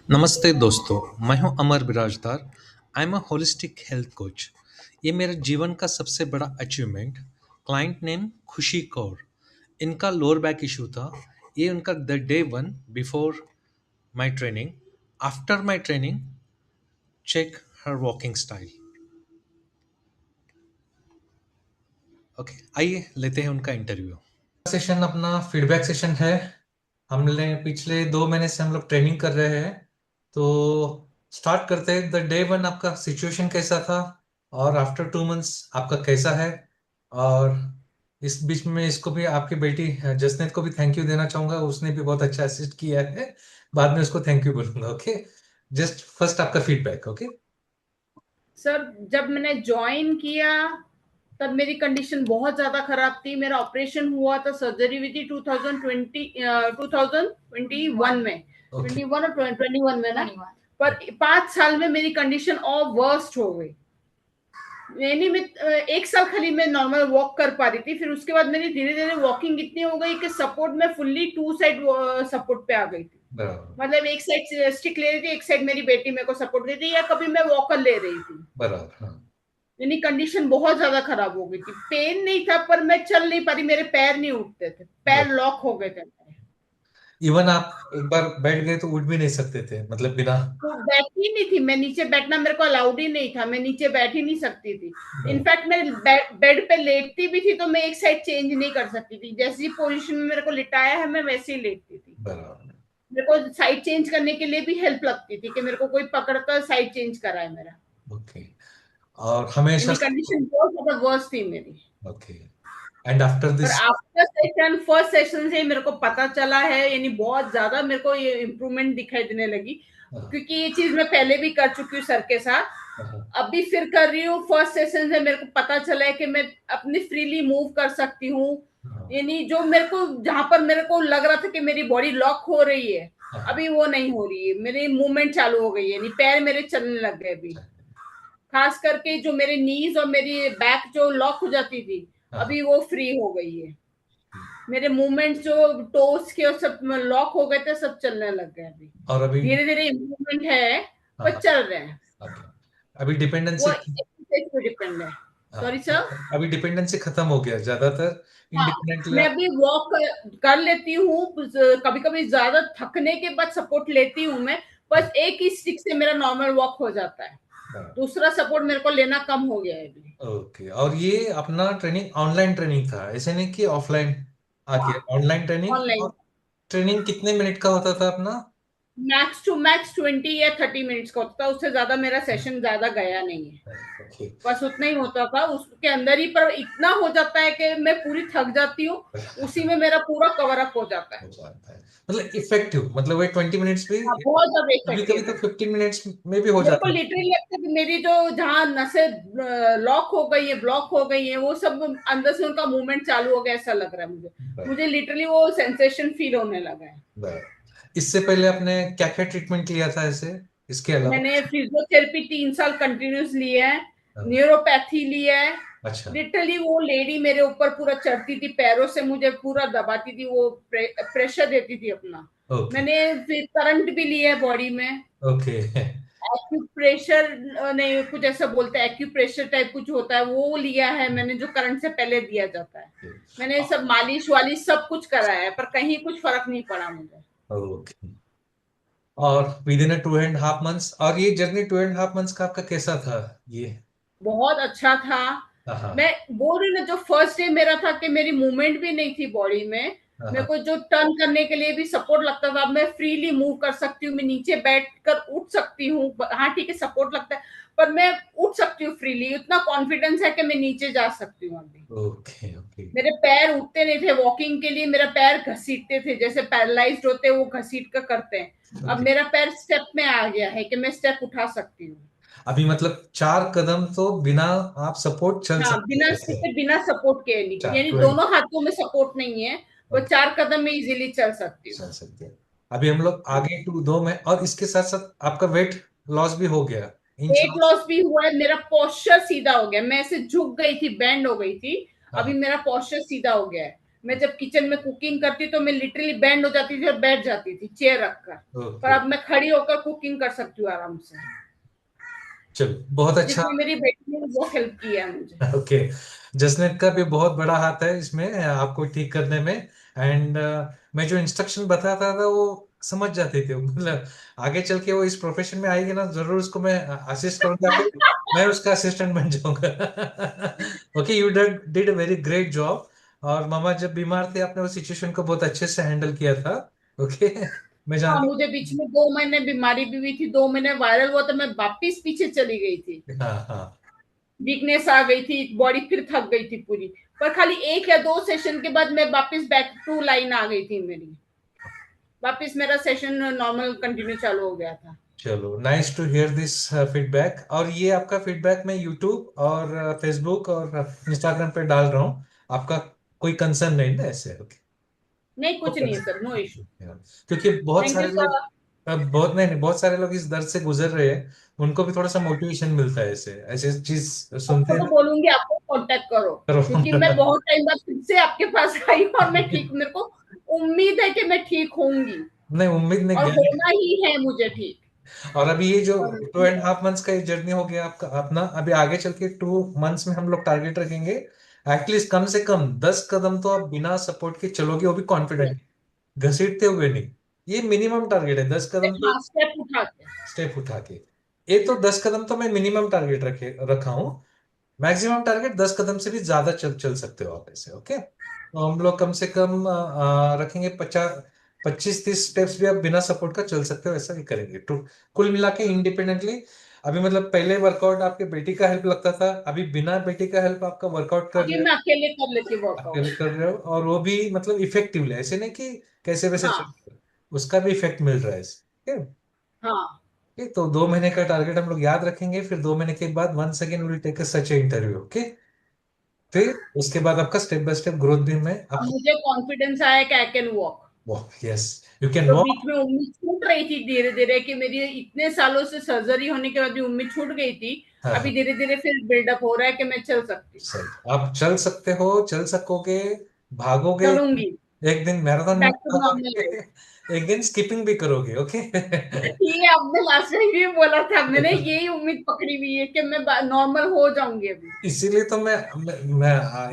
नमस्ते दोस्तों, मैं हूं Amar Birajdar. I am a holistic health coach. ये मेरे जीवन का सबसे बड़ा अचीवमेंट। क्लाइंट नेम खुशी कौर। इनका लोअर बैक इशू था। ये उनका the day one before my training. After my training, check her walking style. Okay, आइए लेते हैं उनका इंटरव्यू। सेशन अपना फीडबैक सेशन है। हमने पिछले 2 महीने से हम लोग ट्रेनिंग कर रहे हैं। तो स्टार्ट करते हैं। द डे वन आपका सिचुएशन कैसा था और आफ्टर 2 मंथ्स आपका कैसा है। और इस बीच में इसको भी आपकी बेटी जसनेत को भी थैंक यू देना चाहूंगा। उसने भी बहुत अच्छा असिस्ट किया है। बाद में उसको थैंक यू बोलूंगा। ओके, जस्ट फर्स्ट आपका फीडबैक। ओके। सर, जब मैंने ज्वाइन किया तब मेरी कंडीशन बहुत ज्यादा खराब थी। मेरा ऑपरेशन हुआ था, सर्जरी हुई थी 2021 में। 21 और 21 में ना। पर 5 साल में मेरी कंडीशन और वर्स्ट हो गई। यानी मैं 1 साल खाली मैं नॉर्मल वॉक कर पा रही थी। फिर उसके बाद मेरी धीरे धीरे वॉकिंग इतनी हो गई कि सपोर्ट में फुल्ली 2 साइड सपोर्ट पे आ गई थी। मतलब एक साइड स्टिक ले रही थी, एक साइड मेरी बेटी मेरे को सपोर्ट देती थी, या कभी मैं वॉकर ले रही थी। बराबर, हाँ। यानी कंडीशन बहुत ज्यादा खराब हो गई थी। पेन नहीं था पर मैं चल नहीं पा रही, मेरे पैर नहीं उठते थे, पैर लॉक हो गए थे मेरे। इवन आप एक बार बैठ गए तो उठ भी नहीं सकते थे, मतलब बिना। तो बैठी नहीं थी मैं, नीचे बैठना मेरे को अलाउड ही नहीं था, मैं नीचे बैठ ही नहीं सकती थी। इनफैक्ट मैं बेड पे लेटती भी थी तो मैं एक साइड चेंज नहीं कर सकती थी। जैसी पोजीशन में मेरे को लिटाया है मैं वैसे ही लेटती थी। बराबर। मेरे को साइड चेंज करने के लिए भी हेल्प लगती थी कि मेरे को कोई पकड़कर साइड चेंज कराए मेरा। ओके। और हमेशा। कंडीशन बहुत ज्यादा वर्स्ट थी मेरी। ओके। एंड आफ्टर पर this. After session, first session से मेरे को पता चला है, यानी बहुत ज्यादा मेरे को ये इम्प्रूवमेंट दिखाई देने लगी। क्योंकि ये चीज मैं पहले भी कर चुकी हूँ सर के साथ, अभी फिर कर रही हूँ। फर्स्ट सेशन से मेरे को पता चला है कि मैं अपनी फ्रीली मूव कर सकती हूँ। यानी जो मेरे को, जहां पर मेरे को लग रहा था कि मेरी बॉडी लॉक हो रही है, अभी वो नहीं हो रही है। मेरी मूवमेंट चालू हो गई है, यानी पैर मेरे चलने लग गए अभी। खास करके जो मेरे नीज और मेरी बैक जो लॉक हो जाती थी, अभी वो फ्री हो गई है। मेरे मूवमेंट जो टोस के और सब लॉक हो गए थे, सब चलने लग गए अभी। और अभी धीरे धीरे इम्प्रूवमेंट है, पर चल रहे हैं। अभी वो डिपेंडेंसी। एक्सरसाइज पे डिपेंड है। Sorry sir. अभी डिपेंडेंसी खत्म हो गया ज्यादातर। हाँ, इंडिपेंडेंटली मैं आप। अभी वॉक कर लेती हूँ। कभी कभी ज्यादा थकने के बाद सपोर्ट लेती हूँ मैं। बस एक ही स्टिक से मेरा नॉर्मल वॉक हो जाता है। दूसरा सपोर्ट मेरे को लेना कम हो गया है अभी। ओके। और ये अपना ट्रेनिंग ऑनलाइन ट्रेनिंग था, ऐसे नहीं कि ऑफलाइन आके ऑनलाइन ट्रेनिंग। ऑनलाइन और ट्रेनिंग कितने मिनट का होता था अपना? मैक्स टू मैक्स 20 या 30 मिनट्स का होता था। उससे ज्यादा मेरा सेशन ज्यादा गया नहीं है। ओके। बस उतना ही होता था उसके अंदर ही। पर इतना हो जाता है कि मैं पूरी थक जाती हूँ, उसी में मेरा पूरा कवर अप हो जाता है। मतलब इफेक्टिव, मतलब वो 20 मिनट्स भी। हाँ, बहुत ज्यादा कभी कभी इफेक्टिव तो है। 15 मिनट्स में भी हो मेरे को जाता लिटरली लगता है कि मेरी जो जहाँ नसें लॉक हो गई है, ब्लॉक हो गई है, वो सब अंदर से उनका मूवमेंट चालू हो गया, ऐसा लग रहा है मुझे। मुझे लिटरली वो सेंसेशन फील होने लगा है। है। इससे पहले आपने क्या क्या ट्रीटमेंट लिया था ऐसे, इसके अलावा? मैंने फिजियोथेरेपी 3 साल कंटिन्यूस लिया है, हाँ। न्यूरोपैथी लिया है। अच्छा। लिटरली वो लेडी मेरे ऊपर पूरा चढ़ती थी, पैरों से मुझे पूरा दबाती थी, वो प्रेशर देती थी अपना। ओके। मैंने फिर करंट भी लिया है बॉडी में। ओके। एक्यूप्रेशर, नहीं कुछ ऐसा बोलते हैं, एक्यूप्रेशर टाइप कुछ होता है, वो लिया है मैंने, जो करंट से पहले दिया जाता है। मैंने सब मालिश वालिश सब कुछ कराया है, पर कहीं कुछ फर्क नहीं पड़ा मुझे। ओके। और विद इन 2.5 मंथ्स, और ये जर्नी 2.5 मंथ्स का आपका कैसा था ये? बहुत अच्छा था। हाँ। मैं बोल रही ना, जो फर्स्ट डे मेरा था कि मेरी मूवमेंट भी नहीं थी बॉडी में। मेरे हाँ। को जो टर्न करने के लिए भी सपोर्ट लगता था, अब मैं फ्रीली मूव कर सकती हूँ, मैं नीचे बैठकर उठ सकती हूँ। हाँ ठीक है, सपोर्ट लगता है, पर मैं उठ सकती हूँ फ्रीली। इतना कॉन्फिडेंस है कि मैं नीचे जा सकती हूँ अभी। ओके। ओके। मेरे पैर उठते नहीं थे वॉकिंग के लिए, मेरा पैर घसीटते थे, जैसे पैरालाइज्ड होते हैं वो घसीट कर करते हैं। अब मेरा पैर स्टेप में आ गया है कि मैं स्टेप उठा सकती हूँ। अभी मतलब 4 कदम तो बिना आप सपोर्ट चल हाँ, सकते बिना हैं ऐसे? सीटे, बिना सपोर्ट के, यानी 4 दोनों हाथों में सपोर्ट नहीं है, वो 4 कदम में इजीली चल सकती हूँ। चल सकते हैं। अभी हम लोग आगे 2 में, और इसके साथ साथ आपका वेट लॉस भी हो गया, इंच वेट लॉस। लॉस भी हुआ है, मेरा पोस्चर सीधा हो गया। मैं ऐसे झुक गई थी, बैंड हो गई थी, अभी हाँ। मेरा पोस्चर सीधा हो गया है। मैं जब किचन में कुकिंग करती तो मैं लिटरली बेंड हो जाती थी और बैठ जाती थी चेयर रखकर, पर अब मैं खड़ी होकर कुकिंग कर सकती हूँ आराम से। चलो बहुत अच्छा। जिसमें मेरी बेटी ने बहुत हेल्प किया है मुझे। ओके, जसनेट का भी बहुत बड़ा हाथ है इसमें आपको ठीक करने में। एंड मैं जो इंस्ट्रक्शन बताता था वो समझ जाती थी, मतलब आगे चल के वो इस प्रोफेशन में आएगी ना, जरूर उसको मैं असिस्ट करूंगा, फिर मैं उसका असिस्टेंट बन जाऊंगा। Okay, you did a very great job. और मामा जब बीमार थे आपने वो सिचुएशन को बहुत अच्छे से हैंडल किया था। ओके, मैं हाँ, जानता मुझे बीच में 2 महीने बीमारी भी हुई थी, 2 महीने वायरल हुआ तो मैं वापिस पीछे चली गई थी, हूँ। हाँ हाँ। वीकनेस आ गई थी, बॉडी फिर थक गई थी पूरी। पर खाली 1 या 2 सेशन के बाद मैं वापस बैक टू लाइन आ गई थी मेरी, वापस मेरा सेशन नॉर्मल कंटिन्यू चालू हो गया था। चलो, nice to hear this feedback. और ये आपका फीडबैक मैं यूट्यूब और फेसबुक और इंस्टाग्राम पे डाल रहा हूँ। आपका कोई कंसर्न नहीं ना ऐसे? ओके, नहीं, कुछ नहीं है सर, नो इशू। क्योंकि बहुत थैंक यू सारे लोग, सर। बहुत नहीं, बहुत सारे लोग इस दर्द से गुजर रहे हैं, उनको भी थोड़ा सा मोटिवेशन मिलता है ऐसे ऐसे चीज सुनते आपको हैं तो ना। बोलूंगी आपको कांटेक्ट करो, क्योंकि मैं करो। बहुत टाइम बाद फिर से आपके पास आई हूँ और मैं ठीक, मेरे को उम्मीद है कि मैं ठीक होंगी नहीं, उम्मीद नहीं, और गारंटी। होना ही है मुझे ठीक। और अभी ये जो और 2.5 मंथ्स का ये जर्नी हो गया आपका अपना, अभी आगे चल के 2 मंथ्स में हम लोग टारगेट रखेंगे एटलीस्ट कम से कम 10 कदम तो आप बिना सपोर्ट के चलोगे, वो भी कॉन्फिडेंट, घसीटते हुए नहीं। ये मिनिमम टारगेट है, 10 कदम तो हाँ, स्टेप उठा के। स्टेप उठा के। ये तो 10 कदम तो मैं मिनिमम टारगेट रखा हूँ। मैक्सिमम टारगेट 10 कदम से भी ज्यादा चल चल सकते हो आप ऐसे। ओके, तो हम लोग कम से कम रखेंगे 25-30 स्टेप्स भी आप बिना सपोर्ट का चल सकते हो, ऐसा ही करेंगे तो कुल मिला के इंडिपेंडेंटली। अभी मतलब पहले वर्कआउट आपके बेटी का हेल्प लगता था, अभी बिना बेटी का हेल्प आपका वर्कआउट कर अभी रहे हो, मैं अकेले कर लेती अकेले वर्कआउट। कर रहे हो, और वो भी मतलब इफेक्टिवली, ऐसे नहीं कि कैसे वैसे चल हाँ रहा है, उसका भी इफेक्ट मिल रहा है ठीक है। हाँ। ठीक, तो 2 महीने का टारगेट हम लोग याद रखेंगे, फिर 2 महीने के बाद once again will take such a interview. Okay, फिर उसके बाद आपका स्टेप बाय स्टेप ग्रोथ भी मैं अब आपको। मुझे कॉन्फिडेंस आया कि I can walk. Yes, you can तो बीच वॉक। में उम्मीद छूट रही थी धीरे धीरे, कि मेरी इतने सालों से सर्जरी होने के बाद भी उम्मीद छूट गई थी। हाँ अभी हाँ, धीरे धीरे फिर बिल्डअप हो रहा है कि मैं चल सकती हूँ। सही, आप चल सकते हो, चल सकोगे, भागोगे, चलूंगी एक दिन मैराथन में बैक टू भागोगे, नॉर्मल। एक दिन स्किपिंग भी करोगे। ओके। ये आपने लास्ट टाइम ये बोला था, मैंने यही उम्मीद पकड़ी हुई है कि मैं नॉर्मल हो जाऊंगी अभी। इसीलिए तो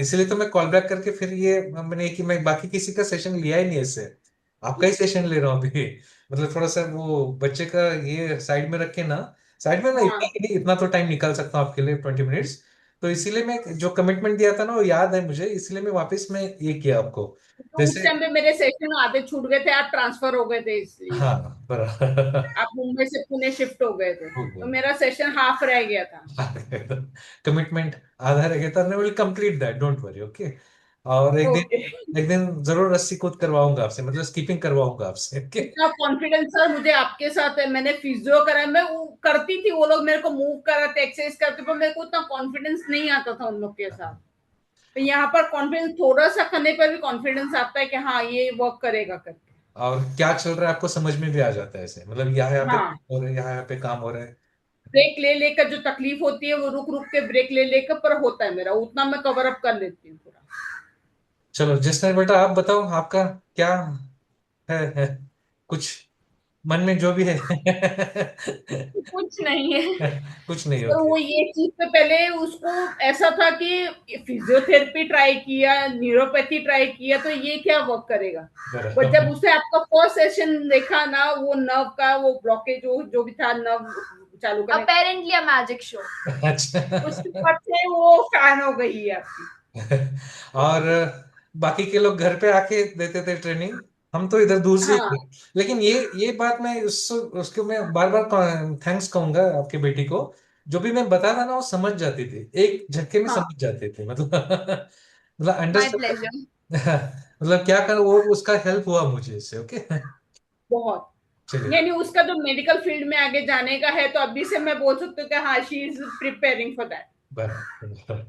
इसीलिए तो मैं कॉल बैक करके फिर ये मैंने कि मैं बाकी किसी का सेशन लिया ही नहीं ऐसे, आपका ही सेशन ले रहा हूँ अभी। मतलब थोड़ा सा वो बच्चे का ये साइड में रख के ना, साइड में ना, इतना हाँ, ही नहीं, इतना तो टाइम निकाल सकता हूँ आपके लिए 20 मिनट्स। तो इसीलिए मैं जो कमिटमेंट दिया था ना वो याद है मुझे, इसलिए मैं वापस में ये किया आपको। तो उस जैसे, टाइम पे मेरे सेशन आधे छूट गए थे, आप ट्रांसफर हो गए थे इसलिए। हाँ, बराबर। आप मुंबई से पुणे शिफ्ट हो गए थे, हो तो गया। मेरा सेशन हाफ रह गया था। कमिटमेंट आधा रह गया था, मैं will complete that, don't worry. Okay, और ओके। एक दिन जरूर रस्सी कूद करवाऊंगा आपसे, मतलब स्कीपिंग करवाऊंगा आपसे। ओके। इतना कॉन्फिडेंस सर मुझे आपके साथ है, मैंने फिजियो करा, मैं वो करती थी, वो लोग मेरे को मूव कराते, एक्सरसाइज करते, पर मेरे को उतना कॉन्फिडेंस नहीं आता था उन लोग के साथ। तो यहाँ पर कॉन्फिडेंस थोड़ा सा करने पर भी कॉन्फिडेंस आता है कि हाँ ये वर्क करेगा करके। और क्या चल रहा है आपको समझ में भी आ जाता है ऐसे, मतलब यहाँ पे हाँ, हो रहा है, यहाँ पे काम हो रहा है। ब्रेक ले लेकर जो तकलीफ होती है वो रुक रुक के ब्रेक ले लेकर, पर होता है मेरा, उतना मैं कवर अप कर लेती हूँ पूरा। चलो जिसने बेटा आप बताओ आपका क्या है कुछ मन में जो भी है। कुछ नहीं है कुछ नहीं, सर, ओके। वो ये चीज पे पहले उसको ऐसा था कि फिजियोथेरेपी ट्राई किया, न्यूरोपैथी ट्राई किया, तो ये क्या वर्क करेगा। बट जब बराबर। उसे आपका फर्स्ट सेशन देखा ना, वो नर्व का वो ब्लॉकेज जो भी था नर्व चालू करने, अपेरेंटली अ मैजिक शो। उसके अच्छा। बाद से वो फैन हो गई है आपकी। और बाकी के लोग घर पे आके देते थे ट्रेनिंग, हम तो इधर दूर से ही थे। हाँ लेकिन ये बात मैं उसको मैं बार बार थैंक्स कहूंगा आपकी बेटी को, जो भी मैं बता था ना वो समझ जाती थी, एक झटके में हाँ, समझ जाती थी, मतलब मतलब माय अंडरस्टैंड। प्लेजर। मतलब क्या कर वो उसका हेल्प हुआ मुझे इससे। ओके। बहुत। चलिए। यानी उसका जो मेडिकल फील्ड में आगे जाने का है, तो अभी से मैं बोल सकती हूँ कि हाँ, she is preparing for that. बराबर।